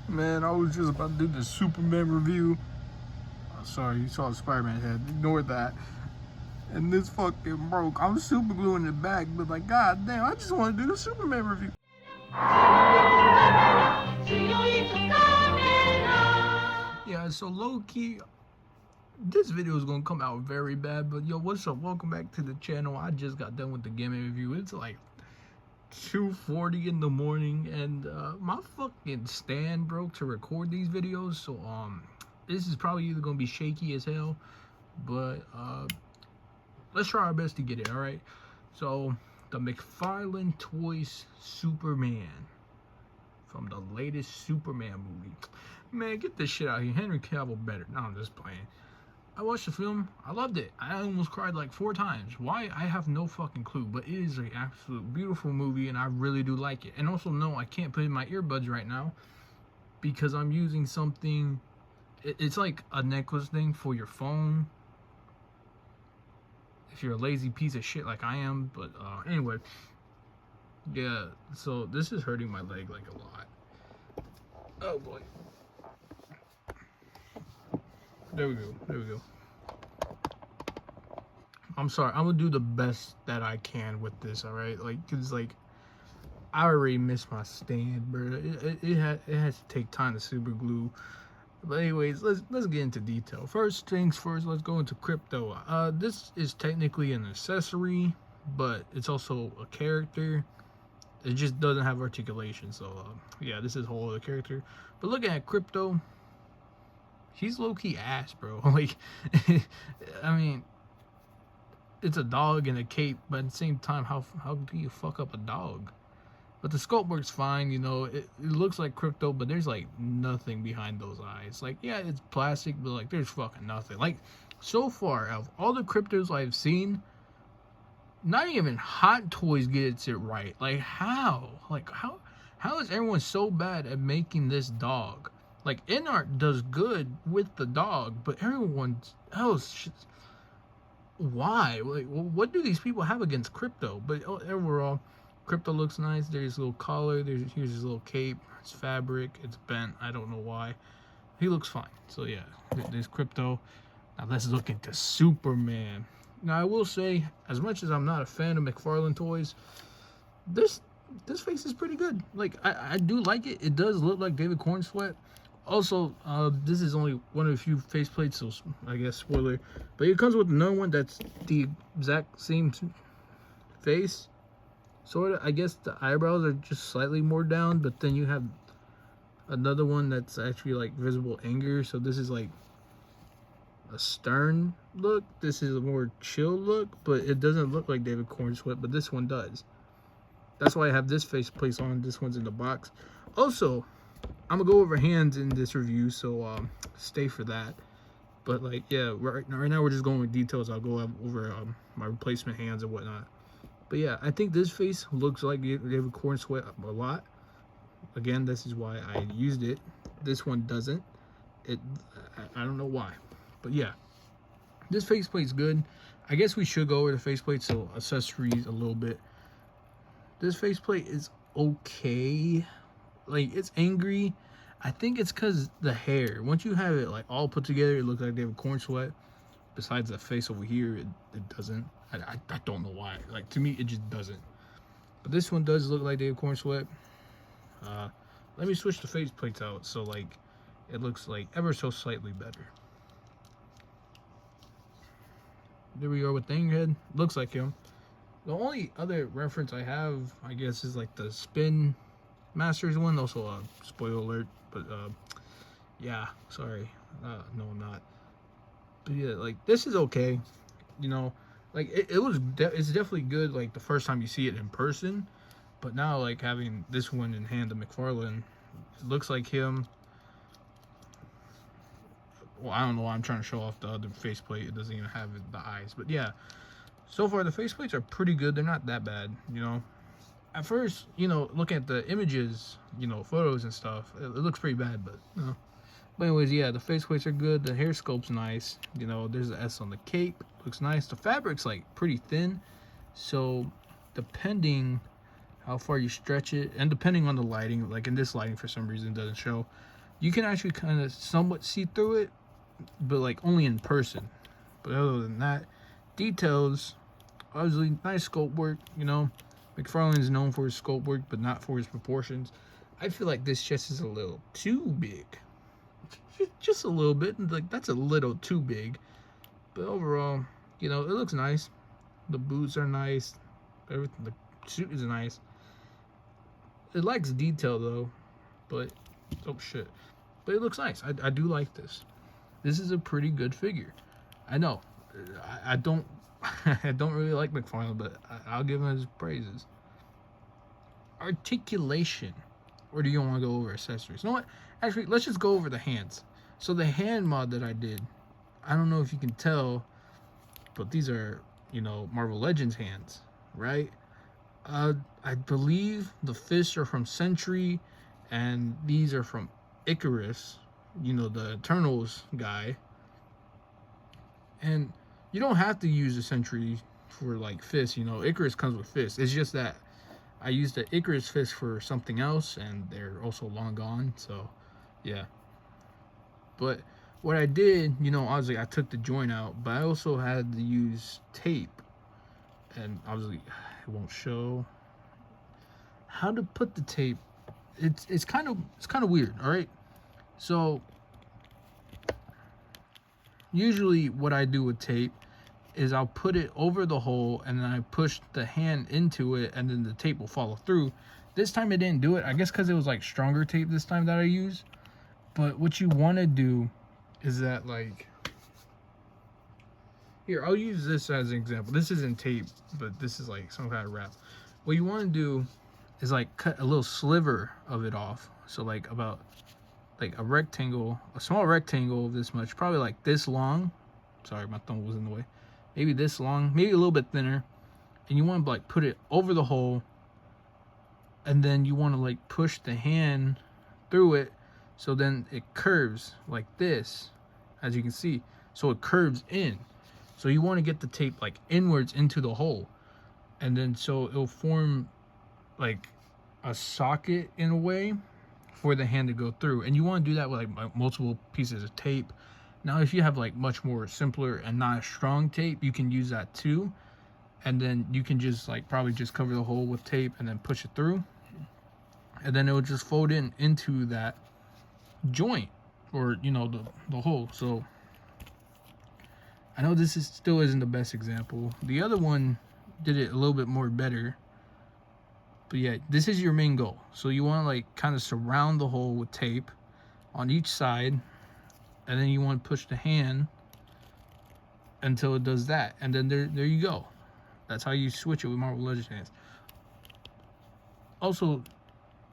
Man, I was just about to do the Superman review. Oh, sorry, you saw the Spider-Man head. Ignore that. And this fucking broke. I'm super gluing it back, but like, god damn, I just want to do the Superman review. Yeah, so low-key, this video is gonna come out very bad, but yo, what's up? Welcome back to the channel. I just got done with the gaming review. It's like 2:40 in the morning, and my fucking stand broke to record these videos, so this is probably either gonna be shaky as hell, but let's try our best to get it. All right, so the Mcfarlane Toys Superman from the latest Superman movie. Man, get this shit out here. Henry Cavill better. No, I'm just playing. I watched the film. I loved it. I almost cried like 4 times. Why? I have no fucking clue. But it is an absolute beautiful movie, and I really do like it. And also, no, I can't put in my earbuds right now because I'm using something. It's like a necklace thing for your phone. If you're a lazy piece of shit like I am. But anyway, yeah. So this is hurting my leg like a lot. Oh boy. There we go. There we go. I'm sorry. I'm gonna do the best that I can with this. All right, like, cause like I already missed my stand, bro. It has to take time to super glue. But anyways, let's get into detail. First things first. Let's go into crypto. This is technically an accessory, but it's also a character. It just doesn't have articulation. So yeah, this is a whole other character. But looking at crypto, he's low-key ass, bro. Like, I mean, it's a dog in a cape, but at the same time, how do you fuck up a dog? But the sculpt works fine, you know. It looks like crypto, but there's like nothing behind those eyes. Like, yeah, it's plastic, but like there's fucking nothing. Like, so far, of all the cryptos I've seen, not even Hot Toys gets it right. Like, how? Like, how is everyone so bad at making this dog? Like, InArt does good with the dog, but everyone else, why? Like, what do these people have against crypto? But overall, crypto looks nice. There's a little collar. Here's his little cape. It's fabric. It's bent. I don't know why. He looks fine. So yeah, there's crypto. Now let's look into Superman. Now I will say, as much as I'm not a fan of Mcfarlane toys, this face is pretty good. Like, I do like it. It does look like David Cornsweat. Also, this is only one of the few faceplates, so I guess spoiler. But it comes with another one that's the exact same face. Sort of. I guess the eyebrows are just slightly more down, but then you have another one that's actually like visible anger. So this is like a stern look. This is a more chill look, but it doesn't look like David Cornsweat, but this one does. That's why I have this faceplate on. This one's in the box. Also, I'm gonna go over hands in this review, so stay for that. But like, yeah, right now we're just going with details. I'll go over my replacement hands and whatnot. But yeah, I think this face looks like David Cornsweat a lot. Again, this is why I used it. This one doesn't. I don't know why, but yeah, this faceplate's good. I guess we should go over the faceplate, so accessories a little bit. This faceplate is okay. Like, it's angry. I think it's because the hair. Once you have it like all put together, it looks like David Cornsweat. Besides the face over here, it doesn't. I don't know why. Like, to me, it just doesn't. But this one does look like David Cornsweat. Let me switch the faceplates out so like it looks like ever so slightly better. There we go with the head. Looks like him. The only other reference I have, I guess, is like the Spin Masters one. Also, spoiler alert. But yeah, sorry. No, I'm not. But yeah, like, this is okay. You know, like it's definitely good. Like the first time you see it in person, but now like having this one in hand, the Mcfarlane, it looks like him. Well, I don't know why I'm trying to show off the other faceplate. It doesn't even have the eyes. But yeah, so far the faceplates are pretty good. They're not that bad, you know. At first, you know, looking at the images, you know, photos and stuff, it looks pretty bad, but you know. But anyways, yeah, the faceplates are good. The hair sculpt's nice. You know, there's the S on the cape. Looks nice. The fabric's like pretty thin, so depending how far you stretch it, and depending on the lighting, like in this lighting for some reason it doesn't show, you can actually kind of somewhat see through it, but like only in person. But other than that, details, obviously nice sculpt work, you know. Mcfarlane is known for his sculpt work, but not for his proportions. I feel like this chest is a little too big. Just a little bit. Like, that's a little too big. But overall, you know, it looks nice. The boots are nice. Everything, the suit is nice. It lacks detail, though. But, oh shit. But it looks nice. I do like this. This is a pretty good figure. I know. I don't I don't really like Mcfarlane, but I'll give him his praises. Articulation. Or do you want to go over accessories? You know what? Actually, let's just go over the hands. So the hand mod that I did, I don't know if you can tell, but these are, you know, Marvel Legends hands, right? I believe the fists are from Sentry, and these are from Icarus, you know, the Eternals guy. And you don't have to use the Sentry for like fists, you know. Icarus comes with fists. It's just that I used the Icarus fist for something else, and they're also long gone, so yeah. But what I did, you know, obviously I took the joint out, but I also had to use tape, and obviously it won't show how to put the tape. It's kind of weird. All right, so usually what I do with tape is I'll put it over the hole, and then I push the hand into it, and then the tape will follow through. This time it didn't do it, I guess because it was like stronger tape this time that I used. But what you want to do is that, like, here, I'll use this as an example. This isn't tape, but this is like some kind of wrap. What you want to do is like cut a little sliver of it off. So like about like a rectangle, a small rectangle of this much, probably like this long. Sorry, my thumb was in the way. Maybe this long, maybe a little bit thinner. And you want to like put it over the hole, and then you want to like push the hand through it, so then it curves like this, as you can see. So it curves in. So you want to get the tape like inwards into the hole, and then so it'll form like a socket in a way for the hand to go through. And you want to do that with like multiple pieces of tape. Now if you have like much more simpler and not strong tape, you can use that too, and then you can just like probably just cover the hole with tape and then push it through, and then it will just fold in into that joint, or you know, the hole. So I know this is still isn't the best example. The other one did it a little bit more better, but yeah, this is your main goal. So you want to like kind of surround the hole with tape on each side, and then you want to push the hand until it does that, and then there you go. That's how you switch it with Marvel Legends hands. Also,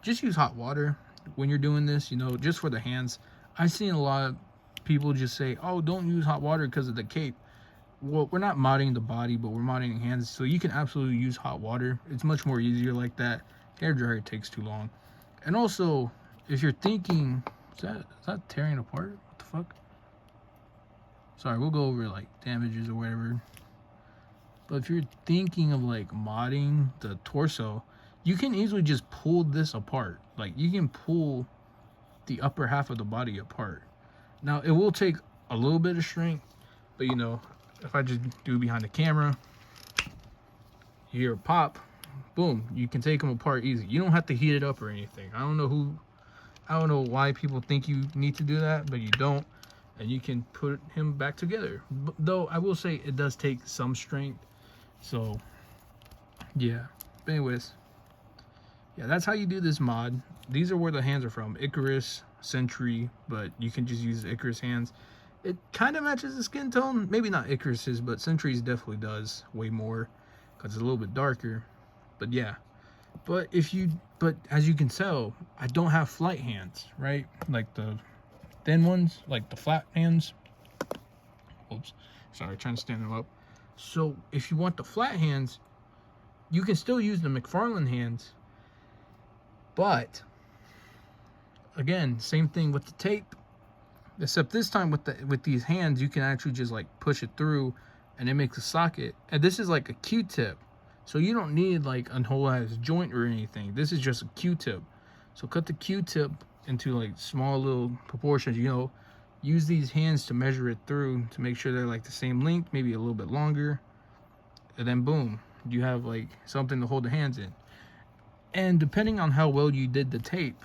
just use hot water when you're doing this, you know, just for the hands. I've seen a lot of people just say, oh, don't use hot water because of the cape. Well, we're not modding the body, but we're modding hands, so you can absolutely use hot water. It's much more easier like that. Hair dryer takes too long. And also, if you're thinking, is that tearing apart? What the fuck? Sorry, we'll go over like damages or whatever. But if you're thinking of like modding the torso, you can easily just pull this apart. Like, you can pull the upper half of the body apart. Now, it will take a little bit of strength, but you know, if I just do behind the camera, you hear a pop, boom, you can take them apart easy. You don't have to heat it up or anything. I don't know why people think you need to do that, but you don't, and you can put him back together. Though I will say it does take some strength. So yeah, but anyways, yeah, that's how you do this mod. These are where the hands are from: Icarus, Sentry, but you can just use the Icarus hands. It kind of matches the skin tone. Maybe not Icarus's, but Sentry's definitely does way more because it's a little bit darker. But yeah, but as you can tell, I don't have flight hands, right? Like the thin ones, like the flat hands. Oops, sorry, trying to stand them up. So if you want the flat hands, you can still use the Mcfarlane hands, but again, same thing with the tape, except this time with these hands, you can actually just like push it through, and it makes a socket. And this is like a Q-tip, So you don't need like a whole ass joint or anything. This is just a Q-tip. So cut the Q-tip into like small little proportions, you know. Use these hands to measure it through to make sure they're like the same length, maybe a little bit longer. And then boom, you have like something to hold the hands in. And depending on how well you did the tape,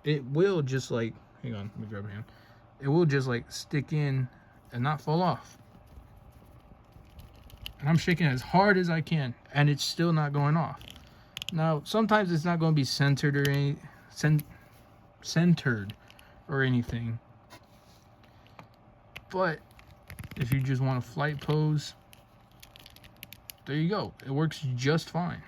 it will just like, hang on, let me grab a hand. It will just like stick in and not fall off. And I'm shaking as hard as I can, and it's still not going off. Now, sometimes it's not going to be centered or anything. But if you just want a flight pose, there you go. It works just fine.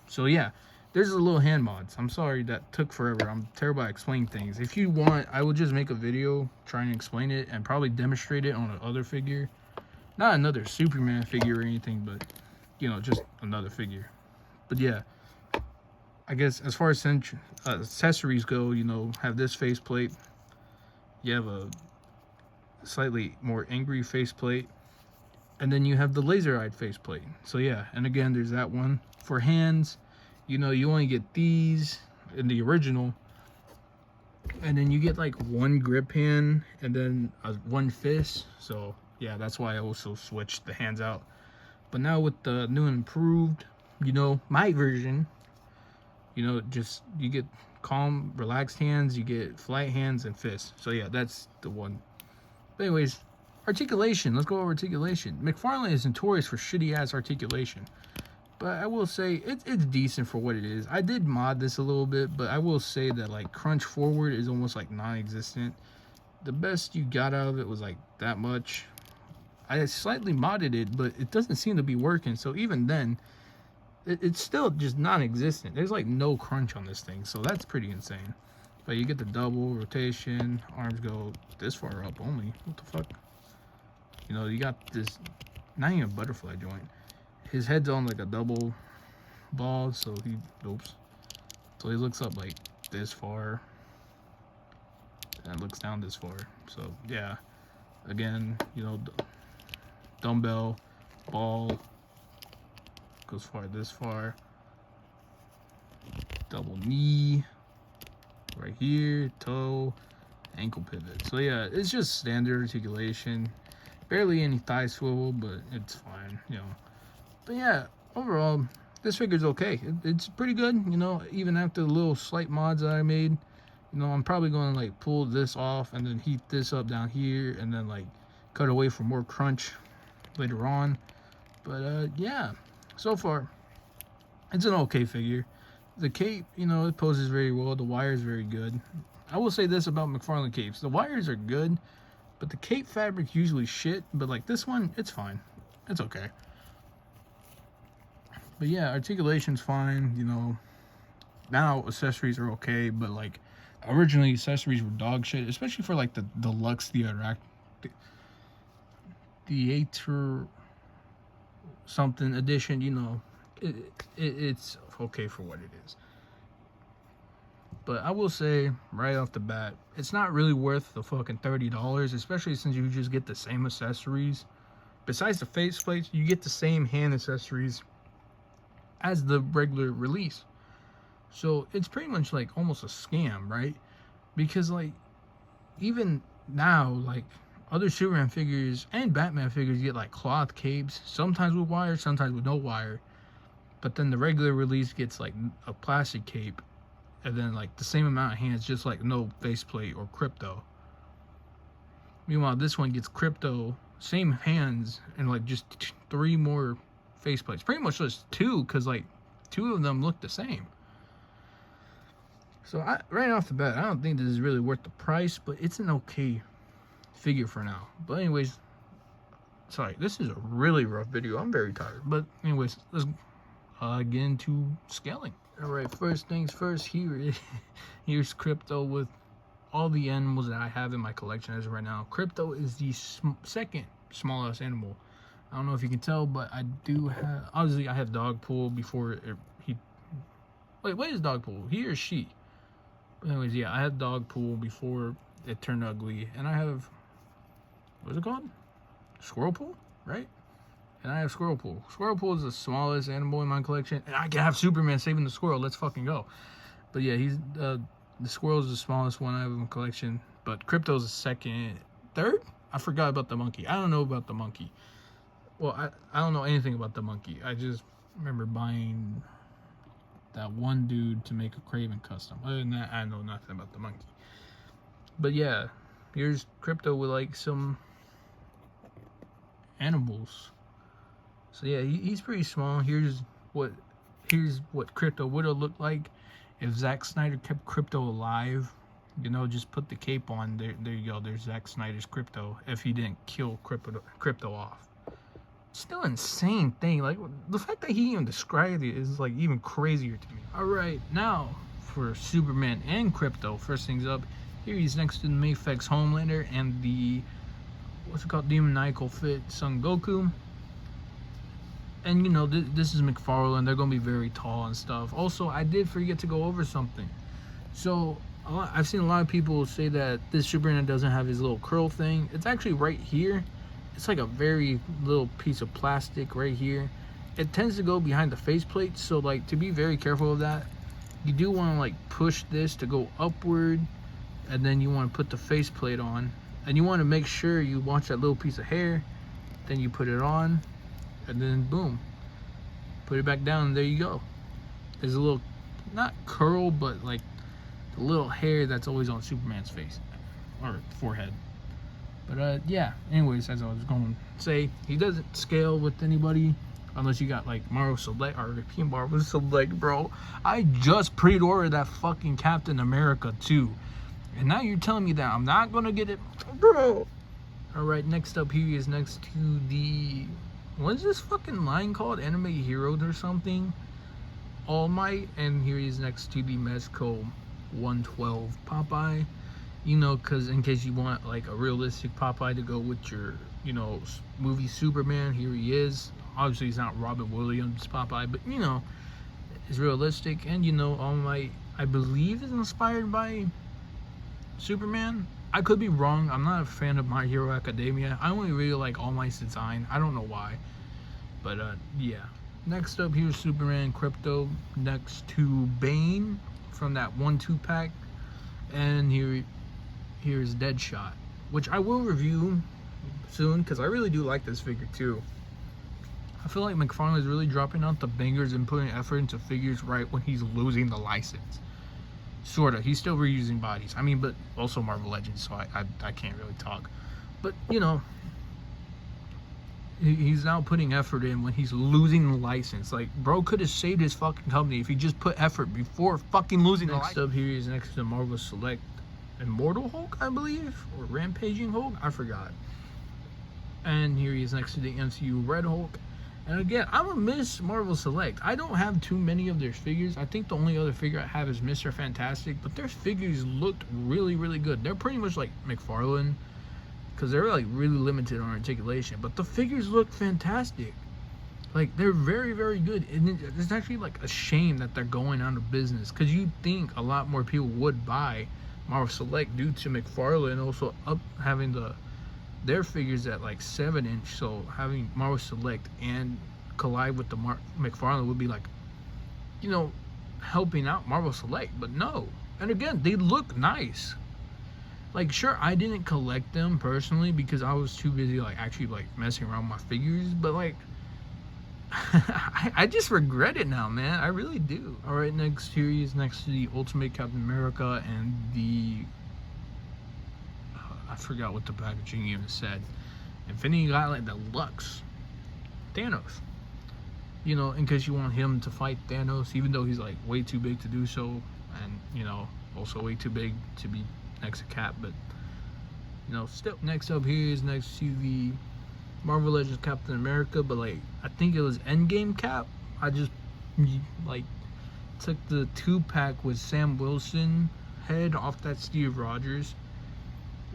So yeah, there's a little hand mods. I'm sorry that took forever. I'm terrible at explaining things. If you want, I will just make a video trying to explain it and probably demonstrate it on another figure. Not another Superman figure or anything, but, you know, just another figure. But yeah, I guess as far as accessories go, you know, have this faceplate. You have a slightly more angry faceplate. And then you have the laser-eyed faceplate. So yeah, and again, there's that one. For hands, you know, you only get these in the original. And then you get like one grip hand and then one fist. So yeah, that's why I also switched the hands out. But now with the new and improved, you know, my version, you know, just you get calm, relaxed hands, you get flight hands and fists. So yeah, that's the one. But anyways, articulation. Let's go over articulation. Mcfarlane is notorious for shitty ass articulation. But I will say it's decent for what it is. I did mod this a little bit, but I will say that like crunch forward is almost like non-existent. The best you got out of it was like that much. I slightly modded it, but it doesn't seem to be working. So even then, it's still just non-existent. There's like no crunch on this thing, so that's pretty insane. But you get the double rotation. Arms go this far up only. What the fuck? You know, you got this, not even a butterfly joint. His head's on like a double ball, so he looks up like this far and looks down this far. So yeah, again, you know, dumbbell, ball, goes far this far, double knee, right here, toe, ankle pivot. So yeah, it's just standard articulation. Barely any thigh swivel, but it's fine, you know. But yeah, overall, this figure's okay. It's pretty good, you know, even after the little slight mods that I made. You know, I'm probably going to like pull this off and then heat this up down here and then like cut away for more crunch later on. But yeah, so far, it's an okay figure. The cape, you know, it poses very well. The wire is very good. I will say this about Mcfarlane capes. The wires are good, but the cape fabric usually shit. But like this one, it's fine. It's okay. But yeah, articulation's fine, you know. Now accessories are okay, but like originally accessories were dog shit, especially for like the deluxe theater something edition, you know. It's okay for what it is. But I will say right off the bat, it's not really worth the fucking $30, especially since you just get the same accessories. Besides the faceplates, you get the same hand accessories as the regular release. So it's pretty much like almost a scam, right? Because like even now, like other Superman figures and Batman figures get like cloth capes, sometimes with wire, sometimes with no wire. But then the regular release gets like a plastic cape and then like the same amount of hands, just like no faceplate or crypto. Meanwhile, this one gets crypto, same hands, and like just 3 more faceplates. Pretty much just 2, because like 2 of them look the same. So right off the bat, I don't think this is really worth the price, but it's an okay figure for now. But anyways, sorry, this is a really rough video. I'm very tired. But anyways, let's get into scaling. All right, first things first. Here's Crypto with all the animals that I have in my collection as of right now. Crypto is the second smallest animal. I don't know if you can tell, but I do have, obviously I have Dogpool before wait, what is Dogpool? He or she? But anyways, yeah, I had Dogpool before it turned ugly, and I have, what's it called? Squirrel Pool, right? And I have Squirrel Pool. Squirrel Pool is the smallest animal in my collection, and I can have Superman saving the squirrel. Let's fucking go. But yeah, he's the squirrel is the smallest one I have in my collection. But Crypto's the second, third. I forgot about the monkey. I don't know about the monkey. Well, I don't know anything about the monkey. I just remember buying that one dude to make a Craven custom. Other than that, I know nothing about the monkey. But yeah, here's Crypto with like some animals. So yeah, he's pretty small. Here's what Crypto would have looked like if Zack Snyder kept Crypto alive. You know, just put the cape on. There you go. There's Zack Snyder's Crypto. If he didn't kill Crypto off. Still insane thing. Like the fact that he even described it is like even crazier to me. All right, now for Superman and Crypto. First things up, here he's next to the Mafex Homelander and the what's it called, demoniacal fit Son Goku. And you know, this is Mcfarlane. They're gonna be very tall and stuff. Also, I did forget to go over something. So I've seen a lot of people say that this Superman doesn't have his little curl thing. It's actually right here. It's like a very little piece of plastic right here. It tends to go behind the faceplate, so like to be very careful of that. You do want to like push this to go upward, and then you want to put the faceplate on, and you want to make sure you watch that little piece of hair. Then you put it on, and then boom, put it back down, and there you go. There's a little, not curl, but like the little hair that's always on Superman's face or forehead. But yeah, anyways, as I was going to say, he doesn't scale with anybody unless you got like Marvel Select or European Marvel Select, bro. I just pre-ordered that fucking Captain America too, and now you're telling me that I'm not gonna get it, bro. All right, next up here is next to the, what is this fucking line called? Anime Heroes or something? All Might, and here he is next to the Mezco 112 Popeye. You know, because in case you want like a realistic Popeye to go with your, you know, movie Superman, here he is. Obviously, he's not Robin Williams Popeye, but you know, it's realistic. And you know, All Might, I believe, is inspired by Superman. I could be wrong. I'm not a fan of My Hero Academia. I only really like All Might's design. I don't know why, but yeah. Next up, here's Superman Crypto next to Bane from that 1-2 pack, and here's Deadshot, which I will review soon because I really do like this figure too. I feel like Mcfarlane is really dropping out the bangers and putting effort into figures right when he's losing the license. Sorta. He's still reusing bodies. I mean, but also Marvel Legends, so I can't really talk. But you know, he's now putting effort in when he's losing the license. Like, bro could have saved his fucking company if he just put effort before fucking losing the license. Next up here is next to Marvel Select Immortal Hulk, I believe, or Rampaging Hulk, I forgot. And here he is next to the MCU Red Hulk. And again, I'm gonna miss Marvel Select. I don't have too many of their figures. I think the only other figure I have is Mr. Fantastic, but their figures looked really, really good. They're pretty much like Mcfarlane, because they're like really limited on articulation, but the figures look fantastic. Like, they're very, very good. And it's actually like a shame that they're going out of business, because you'd think a lot more people would buy Marvel Select due to Mcfarlane also having their figures at like 7-inch. So having Marvel Select and collide with the Mcfarlane would be like, you know, helping out Marvel Select. But no. And again, they look nice. Like, sure, I didn't collect them personally because I was too busy like actually like messing around with my figures, but like I just regret it now, man. I really do. All right, next series next to the Ultimate Captain America and the I forgot what the packaging even said. Infinity Gauntlet Deluxe Thanos. You know, in case you want him to fight Thanos, even though he's like way too big to do so, and you know, also way too big to be next to Cap, but you know, still. Next up here is next to the Marvel Legends Captain America, but like I think it was Endgame Cap. I just like took the 2-pack with Sam Wilson head off that Steve Rogers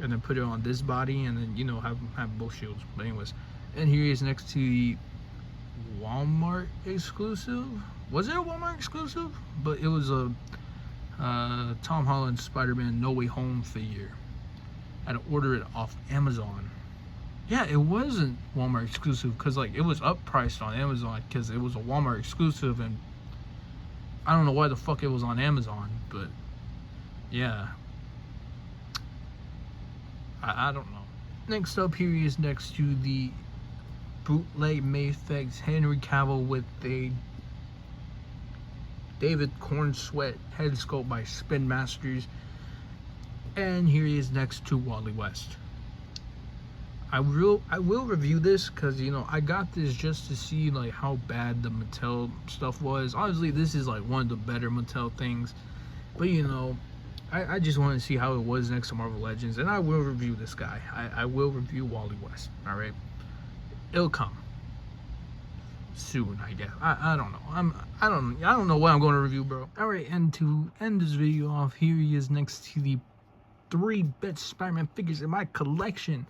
and then put it on this body, and then, you know, have both shields. But anyways, and here he is next to the Walmart exclusive. Was it a Walmart exclusive? But it was a Tom Holland Spider-Man No Way Home figure. I had to order it off Amazon. Yeah, it wasn't Walmart exclusive because like it was uppriced on Amazon because it was a Walmart exclusive, and I don't know why the fuck it was on Amazon, but yeah, I don't know. Next up here is next to the bootleg Mayfex Henry Cavill with a David Corn Sweat head sculpt by Spin Masters, and here he is next to Wally West. I will review this because you know I got this just to see like how bad the Mattel stuff was. Obviously, this is like one of the better Mattel things, but you know, I just want to see how it was next to Marvel Legends, and I will review this guy. I will review Wally West. All right, it'll come soon, I guess. I don't know. I don't know what I'm going to review, bro. All right, and to end this video off, here he is next to the 3 best Spider-Man figures in my collection.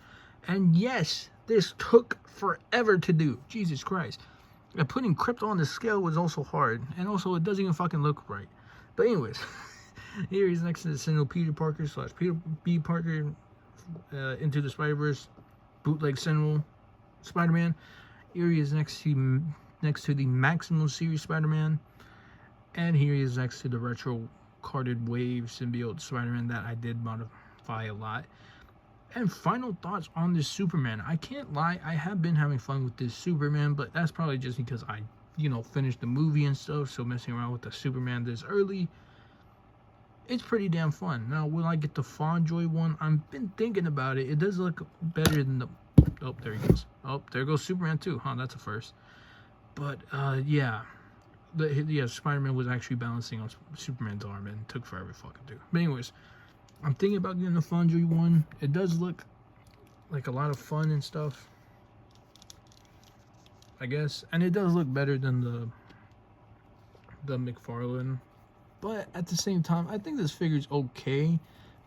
And yes, this took forever to do. Jesus Christ. And putting Crypto on the scale was also hard. And also, it doesn't even fucking look right. But anyways, here he's next to the Sentinel Peter Parker / Peter B. Parker Into the Spider-Verse bootleg Sentinel Spider-Man. Here he is next to the Maximum Series Spider-Man. And here he is next to the retro carded Wave symbiote Spider-Man that I did modify a lot. And final thoughts on this Superman. I can't lie, I have been having fun with this Superman, but that's probably just because I, you know, finished the movie and stuff, so messing around with the Superman this early, it's pretty damn fun. Now, will I get the Fonjoy one? I've been thinking about it. It does look better than the... Oh, there he goes. Oh, there goes Superman too. Huh, that's a first. But, yeah. Spider-Man was actually balancing on Superman's arm and it took forever to fucking do. But anyways, I'm thinking about getting the Fonjoy one. It does look like a lot of fun and stuff, I guess. And it does look better than the Mcfarlane. But at the same time, I think this figure's okay.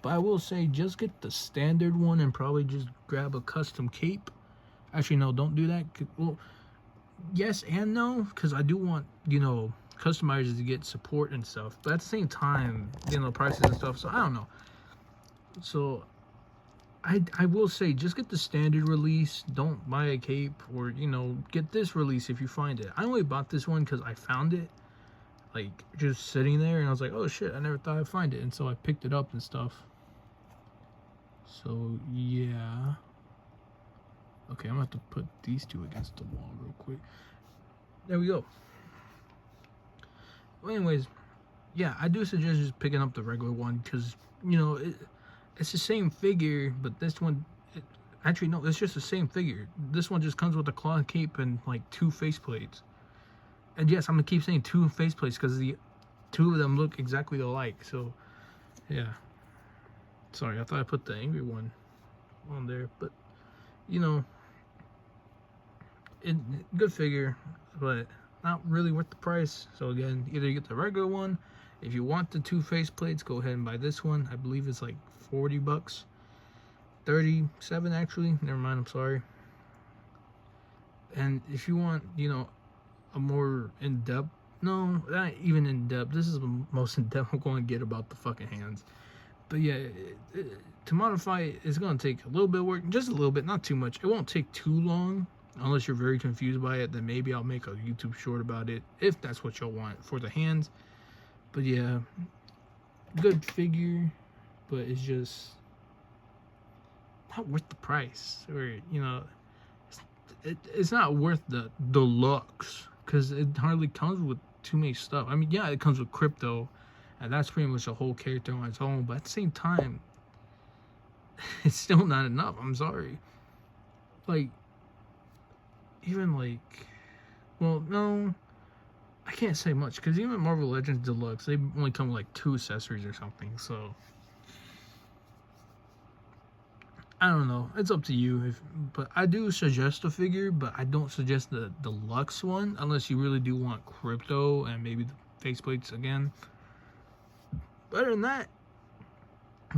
But I will say, just get the standard one and probably just grab a custom cape. Actually, no, don't do that. Well, yes and no, because I do want, you know, customizers to get support and stuff. But at the same time, you know, prices and stuff. So I don't know. So I will say, just get the standard release. Don't buy a cape, or you know, get this release if you find it. I only bought this one because I found it like just sitting there, and I was like, oh shit, I never thought I'd find it, and so I picked it up and stuff. So yeah, okay, I'm gonna have to put these two against the wall real quick. There we go. Well, anyways, yeah, I do suggest just picking up the regular one because, you know, it's the same figure, but this one, actually, no, it's just the same figure. This one just comes with a claw cape and, like, 2 faceplates. And yes, I'm going to keep saying 2 faceplates because the 2 of them look exactly alike. So, yeah. Sorry, I thought I put the angry one on there. But, you know, good figure, but not really worth the price. So, again, either you get the regular one. If you want the 2 faceplates, go ahead and buy this one. I believe it's like 40 bucks. 37 actually. Never mind, I'm sorry. And if you want, you know, a more in-depth, no, not even in-depth. This is the most in-depth I'm going to get about the fucking hands. But yeah, to modify it, it's going to take a little bit of work. Just a little bit, not too much. It won't take too long. Unless you're very confused by it, then maybe I'll make a YouTube short about it. If that's what you'll want for the hands. But yeah, good figure, but it's just not worth the price, or you know, it's not worth the deluxe because it hardly comes with too many stuff. I mean, yeah, it comes with Crypto, and that's pretty much a whole character on its own. But at the same time, it's still not enough. I'm sorry. Like, even like, well, no. I can't say much because even Marvel Legends Deluxe, they only come with like 2 accessories or something. So I don't know. It's up to you. But I do suggest a figure, but I don't suggest the deluxe one unless you really do want Crypto and maybe the faceplates again. But other than that,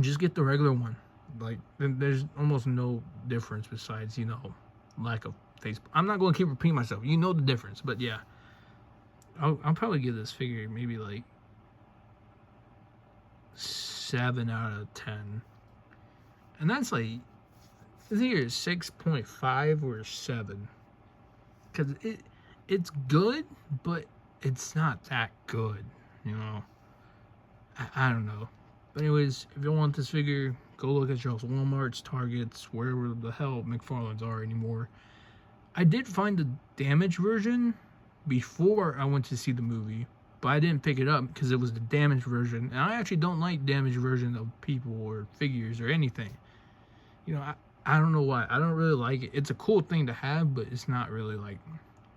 just get the regular one. Like, there's almost no difference besides, you know, lack of face. I'm not going to keep repeating myself. You know the difference, but yeah. I'll probably give this figure maybe like 7 out of 10. And that's like It's either 6.5 or 7. Because it's good, but it's not that good, you know. I don't know. But anyways, if you want this figure, go look at your Walmarts, Targets, wherever the hell Mcfarlane's are anymore. I did find the damaged version before I went to see the movie, but I didn't pick it up because it was the damaged version, and I actually don't like damaged version of people or figures or anything. You know, I don't know why. I don't really like it. It's a cool thing to have, but it's not really like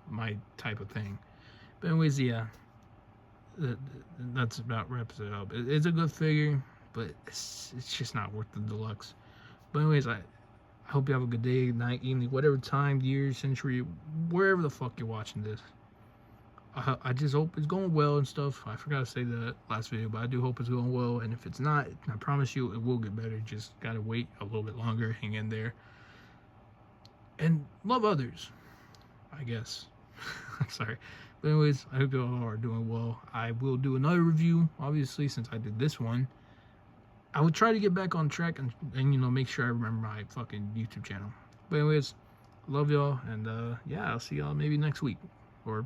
my type of thing. But anyways, yeah, that's about wraps it up. It's a good figure, but it's just not worth the deluxe. But anyways, I hope you have a good day, night, evening, whatever time, year, century, wherever the fuck you're watching this. I just hope it's going well and stuff. I forgot to say that last video, but I do hope it's going well. And if it's not, I promise you it will get better. Just gotta wait a little bit longer, hang in there, and love others, I guess. I'm sorry. But anyways, I hope you all are doing well. I will do another review, obviously, since I did this one. I will try to get back on track and you know, make sure I remember my fucking YouTube channel. But anyways, love y'all, and yeah, I'll see y'all maybe next week. Or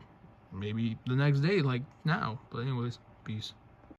maybe the next day, like now. But anyways, peace.